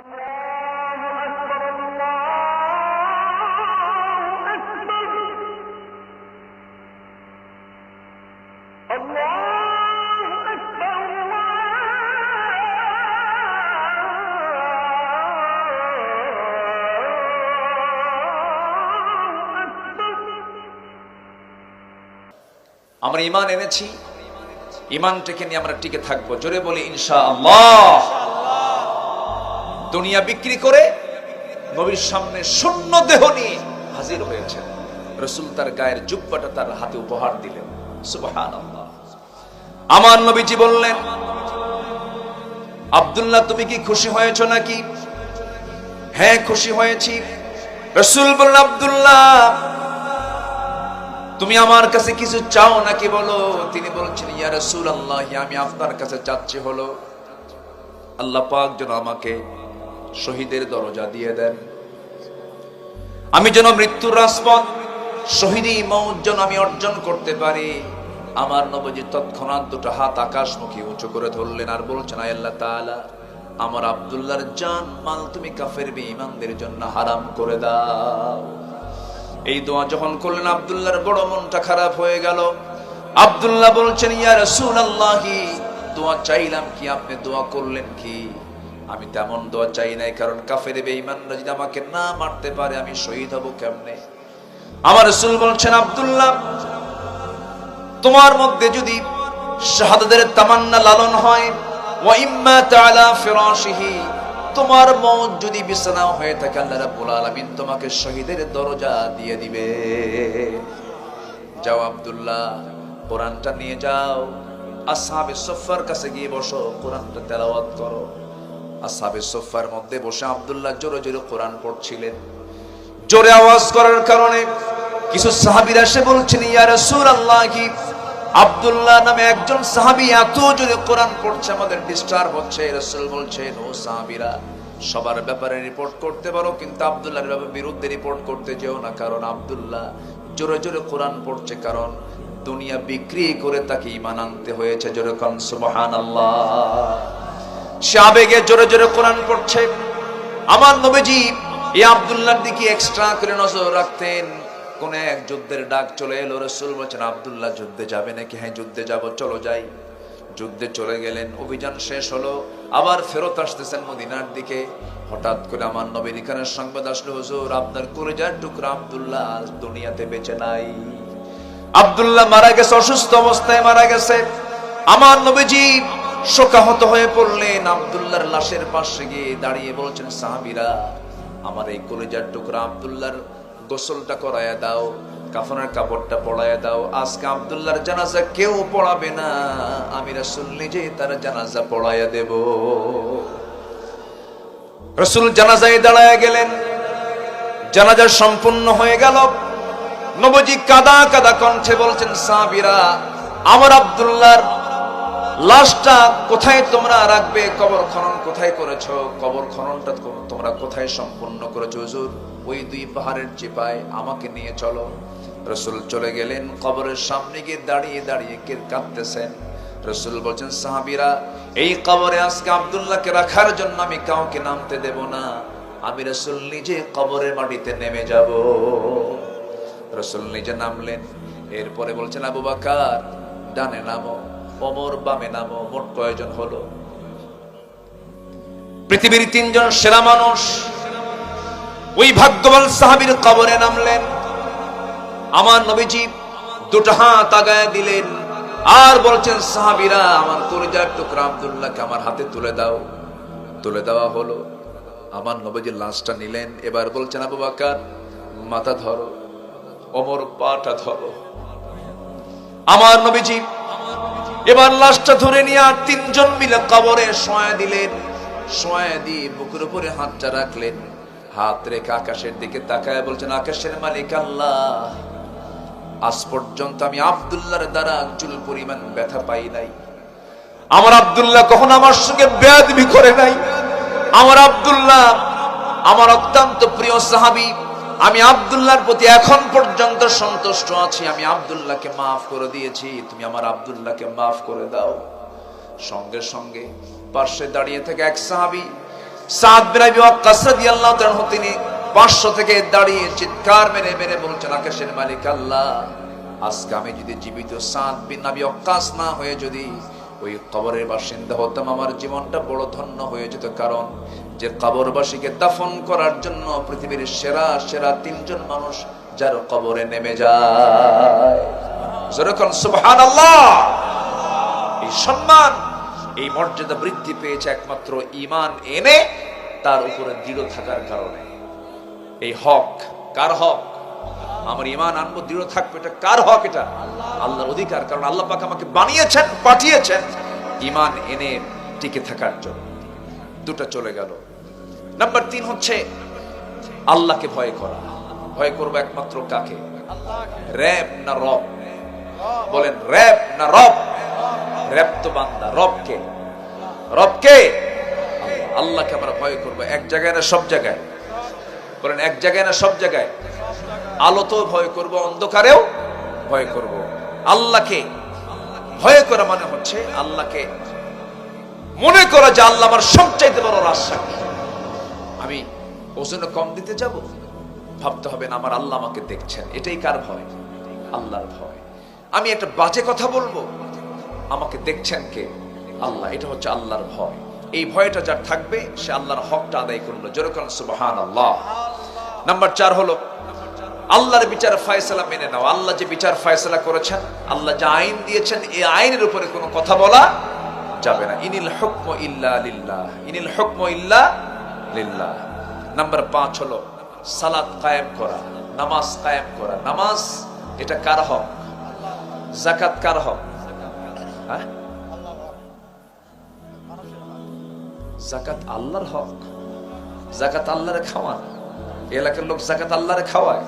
আমরা ঈমান এনেছি, ঈমানটাকে নিয়ে আমরা টিকে থাকবো। জোরে বলি ইনশাআল্লাহ। দুনিয়া বিক্রি করে নবীর সামনে শূন্য দেহ নিয়ে হাজির হয়েছেন। রাসূল তার গায়ের জুব্বাটা তার হাতে উপহার দিলেন। সুবহানাল্লাহ। আমার নবীজি বললেন, আব্দুল্লাহ তুমি কি খুশি হয়েছো নাকি? হ্যাঁ খুশি হয়েছি। রাসূল বললেন, আব্দুল্লাহ তুমি আমার কাছে কিছু চাও নাকি বলো? তিনি বলছেন, ইয়া রাসূলুল্লাহ আমি আপনার কাছে চাচ্ছি হলো আল্লাহ পাক যেন আমাকে শহীদের দরজা দিয়ে দেন, আমি যেন মৃত্যুর রাজপথ শহীদি মওত যেন আমি অর্জন করতে পারি। আমার নবীজি তৎক্ষণাৎ দুটো হাত আকাশমুখী উঁচু করে ধরলেন আর বলছেন, আয় আল্লাহ তাআলা আমার আব্দুল্লাহর জান মাল তুমি কাফের বেঈমানদের জন্য হারাম করে দাও। এই দোয়া যখন করলেন আব্দুল্লাহর বড় মনটা খারাপ হয়ে গেল। আব্দুল্লাহ বলছেন, ইয়া রাসূলুল্লাহ দোয়া চাইলাম কি, আপনি দোয়া করলেন কি? আমি তেমন দোয়া চাই নাই, কারণ কাফের বেঈমানরা যদি আমাকে না মারতে পারে আমি শহীদ হব কেমনে? আমার রাসূল বলছেন, আব্দুল্লাহ তোমার মধ্যে যদি শাহাদাতের তামান্না লালন হয়, ওয়া ইম্মা তাআলা ফিরাশিহি তোমার মওত যদি বিছানাও হয়ে থাকে আল্লাহ রাব্বুল আলামিন তোমাকে শহীদের দরজা দিয়ে দিবে। যাও আব্দুল্লাহ কোরআনটা নিয়ে যাও, আসহাবে সুফফার কাছে গিয়ে বসো, কোরআনটা তেলাওয়াত করো। আসহাবে সুফফার মধ্যে বসে আব্দুল্লাহ জোরে জোরে কোরআন পড়ছিলেন। জোরে আওয়াজ করার কারণে কিছু সাহাবীরা এসে বলছেন, ইয়া রাসূলুল্লাহ আব্দুল্লাহ নামে একজন সাহাবী এত জোরে কোরআন পড়ছে আমাদের ডিস্টার্ব হচ্ছে। রাসূল বলছেন, ও সাহাবীরা সবার ব্যাপারে রিপোর্ট করতে পারো, কিন্তু আব্দুল্লাহর বিরুদ্ধে রিপোর্ট করতে যেও না, কারণ আব্দুল্লাহ জোরে জোরে কোরআন পড়ছে, কারণ দুনিয়া বিক্রি করে তাকে ঈমান আনতে হয়েছে। জোরে কোন সুবহানাল্লাহ। সে আবেগে জোরে জোরে কোরআন পড়ছে। আমার নবীজি এই আব্দুল্লাহর দিকে এক্সট্রা করে নজর রাখতেন। কোন এক যুদ্ধের ডাক চলে এলো, রাসূল বলেন, আব্দুল্লাহ যুদ্ধে যাবে নাকি? হ্যাঁ যুদ্ধে যাব, চলো যাই। যুদ্ধে চলে গেলেন। অভিযান শেষ হলো, আবার ফেরত আসতেছেন মদিনার দিকে। হঠাৎ করে আমার নবীর এখানে সংবাদ আসলো, হুজুর আপনার কলিজার টুকরা আব্দুল্লাহ আজ দুনিয়াতে বেঁচে নাই। আব্দুল্লাহ মারা গেছে, অসুস্থ অবস্থায় মারা গেছে। আমার নবীজি শোকাহত হয়ে পড়লেন। আব্দুল্লাহর লাশের পাশে গিয়ে দাঁড়িয়ে বলছেন, সাহাবীরা আমার এই কলিজার টুকরা আব্দুল্লাহর গোসলটা করায়া দাও, কাফনের কাপড়টা পরায়া দাও। আজকে আব্দুল্লাহর জানাজা কেউ পড়াবে না, আমি রাসূল নিজেই তার জানাজা পড়ায়া দেব। রাসূল জানাজায় দাঁড়ায়া গেলেন। জানাজা সম্পূর্ণ হয়ে গেল। নবীজি কাদা কাদা কণ্ঠে বলছেন, সাহাবীরা আমার আব্দুল্লাহর লাশটা কোথায় তোমরা রাখবে? কবর খনন কোথায় করেছো? কবর খননটা তোমরা কোথায় সম্পূর্ণ করেছো? হুজুর ওই দুই পাহাড়ের চিপায় আমাকে নিয়ে চলো। রাসূল চলে গেলেন। কবরের সামনে গিয়ে দাঁড়িয়ে দাঁড়িয়ে কাঁদতেছেন। রাসূল বলছেন, সাহাবীরা এই কবরে আজকে আব্দুল্লাহকে রাখার জন্য আমি কাউকে নামতে দেব না, আমি রাসূল নিজে কবরের মাটিতে নেমে যাব। রাসূল নিজে নামলেন। এরপরে বলছেন, আবু বকর ডানে নামো, ওমর বামে নামো। মোট কয়জন হলো? পৃথিবীর তিনজন সেরা মানুষ ওই ভাগ্যবান সাহাবীর কবরে নামলেন। আমার নবীজি দুটো হাত আগায় দিলেন আর বলছেন, সাহাবীরা আমার কলিজার টুকরা আব্দুল্লাহকে আমার হাতে তুলে দাও। তুলে দেওয়া হলো। আমার নবীজি লাশটা নিলেন। এবার বলছেন, আবু বকর মাথা ধরো, ওমর পাটা ধরো। আমার নবীজি এবার লাশটা ধরে নিয়ে আর তিনজন মিলে কবরে শোয়া দিলেন। শোয়া দিয়ে বুকের উপরে হাতটা রাখলেন। হাত রেখে আকাশের দিকে তাকায় বলছেন, আকাশের মালিক আল্লাহ, আজ পর্যন্ত আমি আব্দুল্লাহর দ্বারা চুল পরিমাণ ব্যথা পাই নাই। আমার আব্দুল্লাহ কখনো আমার সঙ্গে বেয়াদবি করে নাই। আমার আব্দুল্লাহ আমার অত্যন্ত প্রিয় সাহাবী। আমি আব্দুল্লাহর প্রতি এখন পর্যন্ত সন্তুষ্ট আছি। আমি আব্দুল্লাহকে মাফ করে দিয়েছি, তুমি আমার আব্দুল্লাহকে মাফ করে দাও। সঙ্গে সঙ্গে পাশে দাঁড়িয়ে থেকে এক সাহাবী সাদ বিন আবি ওয়াক্কাস রাদিয়াল্লাহু তাআলা তিনি 500 থেকে দাঁড়িয়ে চিৎকার মেরে মেরে বলছেন, আকাশের মালিক আল্লাহ, আজকে আমি যদি জীবিত সাদ বিন আবি ওয়াক্কাস না হয়ে যদি ওই কবরের বাসিন্দা হতাম, আমার জীবনটা বড় ধন্য হয়ে যেত। কারণ যে কবরবাসীকে দাফন করার জন্য পৃথিবীর সেরা সেরা 3 জন মানুষ যার কবরে নেমে যায়। যেরকম সুবহানাল্লাহ। এই সম্মান, এই মর্যাদা বৃদ্ধি পেয়েছে একমাত্র ঈমান এনে তার উপরে দৃঢ় থাকার কারণে। এই হক কার হক? আমার ঈমান আনবো, দৃঢ় থাকবে, এটা কার হক? এটা আল্লাহর অধিকার। কারণ আল্লাহ পাক আমাকে বানিয়েছেন, পাঠিয়েছেন ঈমান এনে টিকে থাকার জন্য। দুটো চলে গেল। নাম্বার 3 হচ্ছে আল্লাহকে ভয় করা। ভয় করবো একমাত্র কাকে? রব না রব? বলেন রব না রব? রব তো বান্দা, রব কে? রব কে? আল্লাহকে আমরা ভয় করবো। এক জায়গায় না সব জায়গায়? বলেন এক জায়গায় না সব জায়গায়? আলোতেও ভয় করব, অন্ধকারেও ভয় করব। আল্লাহকে ভয় করা মানে হচ্ছে আল্লাহকে মনে করা যে আল্লাহ আমার সবচাইতে বড় রাজশাহী। আমি ওজনে কম দিতে যাব, ভাবতে হবে না আমার আল্লাহ আমাকে দেখছেন। এটাই কার ভয়? আল্লাহর ভয়। আমি একটা বাজে কথা বলবো, আমাকে দেখছেন কে? আল্লাহ। এটা হচ্ছে আল্লাহর ভয়। এই ভয়টা যার থাকবে সে আল্লাহর হকটা আদায় করলো। যেরকম সুবহানাল্লাহ। নাম্বার 4 হলো আল্লাহর বিচার ফয়সালা মেনে নাও। আল্লাহ যে বিচার ফয়সালা করেছেন, আল্লাহ যে আইন দিয়েছেন, এই আইনের উপরে কোনো কথা বলা যাবে না। ইনিল হুকমু ইল্লা লিল্লাহ, ইনিল হুকমু ইল্লা লিল্লাহ। নাম্বার 5 হলো সালাত কায়েম করা, নামাজ কায়েম করা। নামাজ এটা কার হক? যাকাত কার হক? হ্যাঁ, যাকাত আল্লাহর হক। যাকাত আল্লাহরে খাওয়ান। এলাকার লোক যাকাত আল্লাহরে খাওয়ায়।